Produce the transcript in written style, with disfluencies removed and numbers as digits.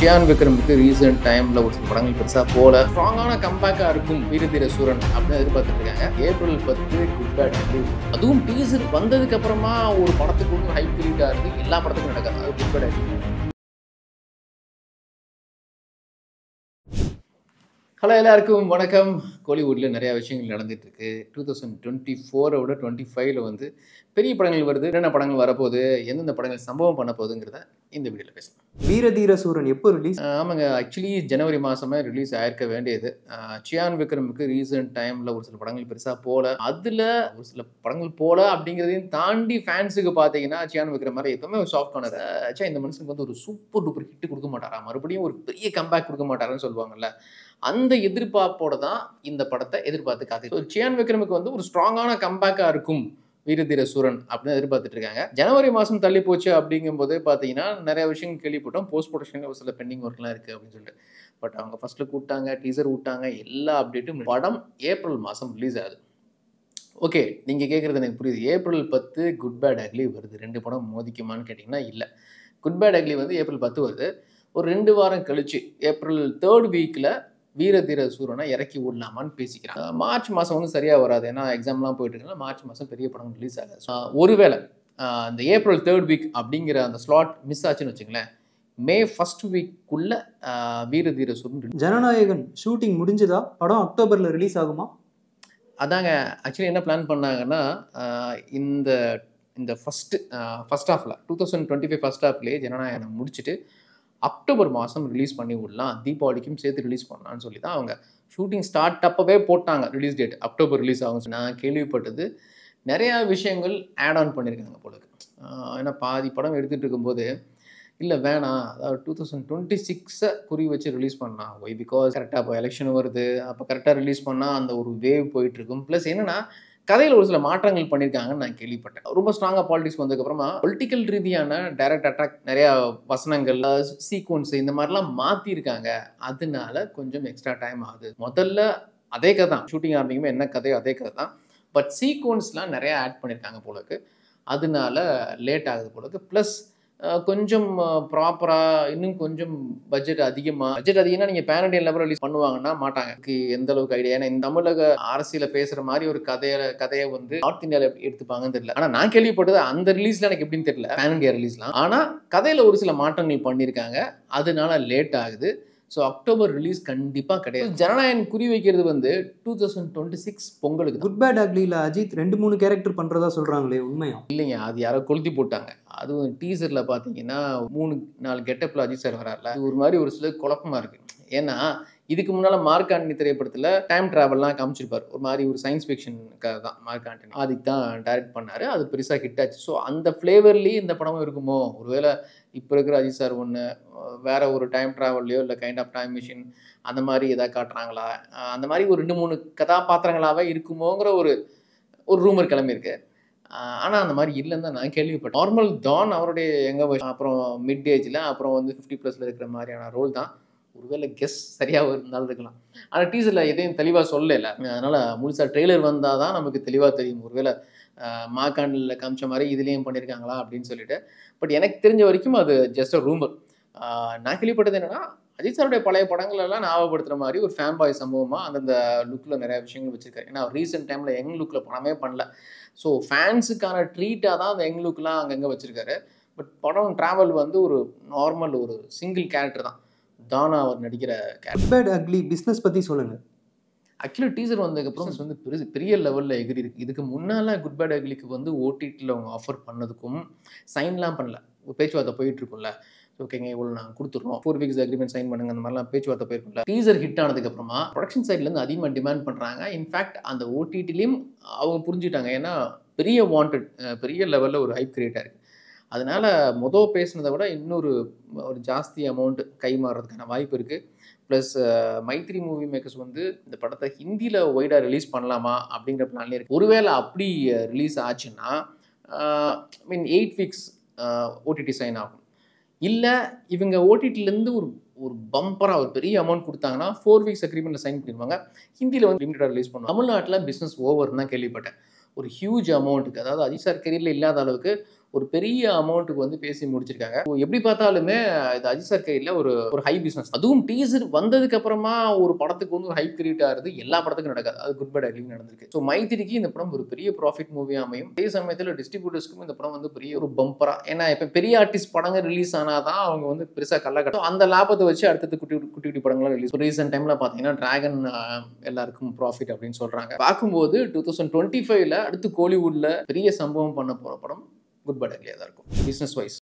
Cyan விக்ரமுக்கு recent டைமில் ஒரு சில படங்கள் பெருசாக போல ஸ்ட்ராங்கான கம்பேக்காக இருக்கும் வீரதீர சூரன் அப்படின்னு எதிர்பார்த்துட்டு இருக்காங்க. April 10 good bad ugly. அதுவும் டீசர் வந்ததுக்கு அப்புறமா ஒரு படத்துக்கு ஒன்று ஹைப் கிரியேட் ஆகுது. எல்லா படத்துக்கும் நடக்காது. அது குட் பேட் அக்லி. ஹலோ எல்லாருக்கும் வணக்கம். கோலிவுட்டில் நிறையா விஷயங்கள் நடந்துட்டு இருக்கு. 2024 25 வந்து பெரிய படங்கள் வருது. என்னென்ன படங்கள் வரப்போகுது, எந்தெந்த படங்கள் சம்பவம் பண்ண போகுதுங்கிறத இந்த வீடியோவில் பேசலாம். வீரதீர சூரன் எப்போ ரிலீஸ்? ஆமாங்க, ஆக்சுவலி ஜனவரி மாதமே ரிலீஸ் ஆயிருக்க வேண்டியது. சியான் விக்ரமுக்கு ரீசெண்ட் டைமில் ஒரு சில படங்கள் பெருசாக போல, அதில் ஒரு சில படங்கள் போல அப்படிங்கிறதையும் தாண்டி ஃபேன்ஸுக்கு பார்த்தீங்கன்னா சியான் விக்ரம் மாதிரி எப்பவுமே ஒரு சாஃப்ட் கார்னர். ஆச்சா இந்த மனுஷனுக்கு வந்து ஒரு சூப்பர் டூப்பர் ஹிட் கொடுக்க மாட்டாரா, மறுபடியும் ஒரு பெரிய கம்பேக் கொடுக்க மாட்டாரான்னு சொல்லுவாங்கல்ல, அந்த எதிர்பார்ப்போட தான் இந்த படத்தை எதிர்பார்த்து காத்து. சியான் விக்ரமுக்கு வந்து ஒரு ஸ்ட்ராங்கான கம்பேக்காக இருக்கும் வீரதீர சூரன் அப்படின்னு எதிர்பார்த்துட்டு இருக்காங்க. ஜனவரி மாதம் தள்ளி போச்சு அப்படிங்கும்போது பார்த்தீங்கன்னா நிறைய விஷயங்கள் கேள்விப்பட்டோம். போஸ்ட் ப்ரொடக்ஷனில் ஒரு சில பெண்டிங் ஒர்க்லாம் இருக்குது அப்படின்னு சொல்லிட்டு. பட் அவங்க ஃபர்ஸ்ட்டில் கூப்பிட்டாங்க, டீசர் விட்டாங்க, எல்லா அப்டேட்டும். படம் ஏப்ரல் மாதம் ரிலீஸ் ஆகுது. ஓகே, நீங்கள் கேட்குறது எனக்கு புரியுது. ஏப்ரல் 10 குட் பேட் அக்லி வருது. 2 படம் மோதிக்குமான்னு கேட்டிங்கன்னா இல்லை. குட் பேட் அக்லி வந்து ஏப்ரல் 10 வருது. ஒரு 2 வாரம் கழிச்சு ஏப்ரல் 3rd வீக்கில் வீரதீர சூரனை இறக்கி விடலாமான்னு பேசிக்கிறாங்க. மார்ச் மாதம் வந்து சரியாக வராது, ஏன்னா எக்ஸாம்லாம் போயிட்டு இருக்குன்னா மார்ச் மாதம் பெரிய படம் ரிலீஸ் ஆகாது. ஒருவேளை இந்த ஏப்ரல் 3rd வீக் அப்படிங்கிற அந்த ஸ்லாட் மிஸ் ஆச்சுன்னு வச்சுங்களேன், மே 1st வீக்குள்ள வீரதீர சூரன். ஜனநாயகன் ஷூட்டிங் முடிஞ்சதா? படம் அக்டோபரில் ரிலீஸ் ஆகுமா? அதாங்க ஆக்சுவலி என்ன பிளான் பண்ணாங்கன்னா, இந்த இந்த ஃபஸ்ட் ஹாஃபில் 2025 ஃபஸ்ட் ஹாஃப்லேயே ஜனநாயகனை முடிச்சுட்டு அக்டோபர் மாதம் ரிலீஸ் பண்ணி விடலாம், தீபாவளிக்கும் சேர்த்து ரிலீஸ் பண்ணலான்னு சொல்லி தான் அவங்க ஷூட்டிங் ஸ்டார்ட் அப்பவே போட்டாங்க. ரிலீஸ் டேட் அக்டோபர் ரிலீஸ் ஆகும். நான் கேள்விப்பட்டது நிறையா விஷயங்கள் ஆட் ஆன் பண்ணியிருக்காங்க போல இருக்கு. ஏன்னா பாதி படம் எடுத்துகிட்டு இருக்கும்போது இல்லை வேணாம், அதாவது 2026 குறி வச்சு ரிலீஸ் பண்ணலாம். ஒய் பிகாஸ் கரெக்டாக இப்போ எலெக்ஷன் வருது, அப்போ கரெக்டாக ரிலீஸ் பண்ணால் அந்த ஒரு வேவ் போயிட்டுருக்கும். ப்ளஸ் என்னென்னா கதையில் ஒரு சில மாற்றங்கள் பண்ணியிருக்காங்கன்னு நான் கேள்விப்பட்டேன். ரொம்ப ஸ்ட்ராங்காக பாலிடிக்ஸ் வந்ததுக்கப்புறமா பொலிட்டிக்கல் ரீதியான டைரக்ட் அட்டாக் நிறையா வசனங்கள், சீக்வன்ஸ் இந்த மாதிரிலாம் மாற்றிருக்காங்க. அதனால கொஞ்சம் எக்ஸ்ட்ரா டைம் ஆகுது. முதல்ல அதே கதை தான், ஷூட்டிங் ஆரம்பிக்குமே என்ன கதையோ அதே கதை தான். பட் சீக்வன்ஸ்லாம் நிறையா ஆட் பண்ணியிருக்காங்க போலக்கு. அதனால லேட் ஆகுது போலக்கு. ப்ளஸ் கொஞ்சம் ப்ராப்பராக இன்னும் கொஞ்சம் பட்ஜெட் அதிகமாக நீங்கள் பேன் இண்டியன் லெவல் ரிலீஸ் பண்ணுவாங்கன்னா மாட்டாங்க. எந்த அளவுக்கு ஐடியா, ஏன்னா இந்த தமிழக அரசியல பேசுகிற மாதிரி ஒரு கதையை வந்து நார்த் இந்தியாவில் எடுத்துப்பாங்கன்னு தெரியல. ஆனால் நான் கேள்விப்பட்டது அந்த ரிலீஸில் எனக்கு எப்படின்னு தெரியல, பேன் இண்டியா ரிலீஸ்லாம். ஆனால் கதையில் ஒரு சில மாற்றங்கள் பண்ணியிருக்காங்க, அதனால லேட் ஆகுது. ஸோ அக்டோபர் ரிலீஸ் கண்டிப்பாக கிடையாது. ஜனநாயகன் குறி வைக்கிறது வந்து 2026 பொங்கலுக்கு. குட் பேட் அக்லியில் அஜித் 2-3 கேரக்டர் பண்ணுறதா சொல்கிறாங்களே, உண்மையா? இல்லைங்க, அது யாரோ கொளுத்தி போட்டாங்க. அதுவும் டீசரில் பார்த்தீங்கன்னா 3-4 கெட்டப்பில் அஜித் சார் வராருல, இது ஒரு மாதிரி ஒரு சில குழப்பமாக இருக்குது. ஏன்னா இதுக்கு முன்னால் மார்க் ஆண்டனி திரைப்படத்தில் டைம் ட்ராவல்லாம் காமிச்சிருப்பார். ஒரு மாதிரி ஒரு சயின்ஸ் ஃபிக்ஷனுக்காக தான் மார்க் ஆண்டனி அதுக்கு தான் டைரக்ட் பண்ணார். அது பெருசாக ஹிட் ஆச்சு. ஸோ அந்த ஃப்ளேவர்லேயே இந்த படமும் இருக்குமோ, ஒருவேளை இப்போ இருக்கிற அஜித் சார் ஒன்று வேற ஒரு டைம் ட்ராவல்லையோ இல்லை கைண்ட் ஆஃப் டைம் மிஷின் அந்த மாதிரி எதாவது காட்டுறாங்களா, அந்த மாதிரி ஒரு 2-3 கதாபாத்திரங்களாகவே இருக்குமோங்கிற ஒரு ரூமர் கிளம்பியிருக்கு. ஆனால் அந்த மாதிரி இல்லைன்னு தான் நான் கேள்விப்பட்டேன். நார்மல் டான் அவருடைய அப்புறம் மிட் ஏஜில் அப்புறம் வந்து 50+ இருக்கிற மாதிரியான ரோல் தான். ஒருவேளை கெஸ் சரியாக இருந்தாலும் இருக்கலாம். ஆனால் டீசரில் எதையும் தெளிவாக சொல்லலை. அதனால் முழுசாக ட்ரெய்லர் வந்தால் தான் நமக்கு தெளிவாக தெரியும். ஒருவேளை மார்க்காண்டில் காமிச்ச மாதிரி இதுலேயும் பண்ணியிருக்காங்களா அப்படின்னு சொல்லிட்டு. பட் எனக்கு தெரிஞ்ச வரைக்கும் அது ஜஸ்ட் அ ரூமர். நான் கேள்விப்பட்டது என்னென்னா, அஜித் சாருடைய பழைய படங்களெல்லாம் ஞாபகப்படுத்துகிற மாதிரி ஒரு ஃபேன் பாய் சம்பவமாக அந்தந்த லுக்கில் நிறையா விஷயங்கள் வச்சுருக்காரு. ஏன்னா ரீசெண்ட் டைமில் யங் லுக்கில் படமே பண்ணல. ஸோ ஃபேன்ஸுக்கான ட்ரீட்டாக தான் அந்த யங் லுக்லாம் அங்கங்கே வச்சுருக்காரு. பட் படம் ட்ராவல் வந்து ஒரு நார்மல் ஒரு சிங்கிள் கேரக்டர் தான், தானா அவர் நடிக்கிற character. Good bad ugly business பற்றி சொல்லுங்கள். ஆக்சுவலி டீசர் வந்ததுக்கப்புறம் வந்து பெரிய லெவலில் எகிரி இருக்குது. இதுக்கு முன்னால் குட் பேட் அக்லிக்கு வந்து ஓடிடியில் அவங்க ஆஃபர் பண்ணதுக்கும் சைன்லாம் பண்ணல, பேச்சுவார்த்தை போயிட்டுருக்கும்ல. ஓகேங்க, இவ்வளோ நாங்கள் கொடுத்துட்றோம், 4 வீக்ஸ் அக்ரிமெண்ட் சைன் பண்ணுங்க, அந்த மாதிரிலாம் பேச்சுவார்த்தை போயிருக்கும்ல. டீசர் ஹிட் ஆனதுக்கப்புறமா ப்ரொடக்ஷன் சைட்லேருந்து அதிகமாக டிமாண்ட் பண்ணுறாங்க. இன்ஃபேக்ட் அந்த ஓடிடிலையும் அவங்க புரிஞ்சுட்டாங்க. ஏன்னா பெரிய வாண்டட், பெரிய லெவலில் ஒரு ஹைப் கிரியேட் ஆகிருக்கு. அதனால் பேசுனதை விட இன்னொரு ஒரு ஜாஸ்தி அமௌண்ட் கை மாறுறதுக்கான வாய்ப்பு இருக்குது. ப்ளஸ் மைத்ரி மூவி மேக்கர்ஸ் வந்து இந்த படத்தை ஹிந்தியில் ஒய்டாக ரிலீஸ் பண்ணலாமா அப்படிங்கிற பிளான்லேயே இருக்குது. ஒருவேளை அப்படி ரிலீஸ் ஆச்சுன்னா 8 வீக்ஸ் ஓடிடி சைன் ஆகும். இல்லை இவங்க ஓடிடிலேருந்து ஒரு பம்பராக ஒரு பெரிய அமௌண்ட் கொடுத்தாங்கன்னா 4 வீக்ஸ் அக்ரிமெண்ட்டில் சைன் பண்ணிடுவாங்க. ஹிந்தியில் வந்து லிமிட்டடாக ரிலீஸ் பண்ணுவாங்க. தமிழ்நாட்டில் பிஸ்னஸ் ஓவர்னு தான் கேள்விப்பட்டேன். ஒரு ஹியூஜ் அமௌண்ட்டுக்கு, அதாவது அஜித் சார் கெரியரில் இல்லாத அளவுக்கு ஒரு பெரிய அமௌண்ட்டுக்கு வந்து பேசி முடிச்சிருக்காங்க. எப்படி பார்த்தாலுமே இது அஜித் சார் கையில் ஒரு ஹை பிஸ்னஸ். அதுவும் டீசர் வந்ததுக்கு அப்புறமா ஒரு படத்துக்கு வந்து ஒரு ஹைப் கிரியேட் ஆகுது எல்லா படத்துக்கும் நடக்காது. அது குட் பை டார்லிங் நடந்திருக்கு. ஸோ மைத்திரிக்கு இந்த படம் ஒரு பெரிய ப்ராஃபிட் மூவி அமையும். அதே சமயத்தில் டிஸ்ட்ரிபியூட்டர்ஸ்க்கும் இந்த படம் வந்து பெரிய ஒரு பம்பரா. ஏன்னா இப்போ பெரிய ஆர்டிஸ்ட் படங்கள் ரிலீஸ் ஆனாதான் அவங்க வந்து பெருசாக கட்டணும். அந்த லாபத்தை வச்சு அடுத்தது குட்டி குட்டி படங்கள்லாம் ரிலீஸ். ரீசெண்ட் டைம்ல பார்த்தீங்கன்னா டிராகன் எல்லாருக்கும் ப்ராஃபிட் அப்படின்னு சொல்றாங்க. பார்க்கும்போது 2025ல அடுத்து கோலிவுட்ல பெரிய சம்பவம் பண்ண போற படம் குட் பை டார்லிங் தான் இருக்கும் பிசினஸ் வைஸ்.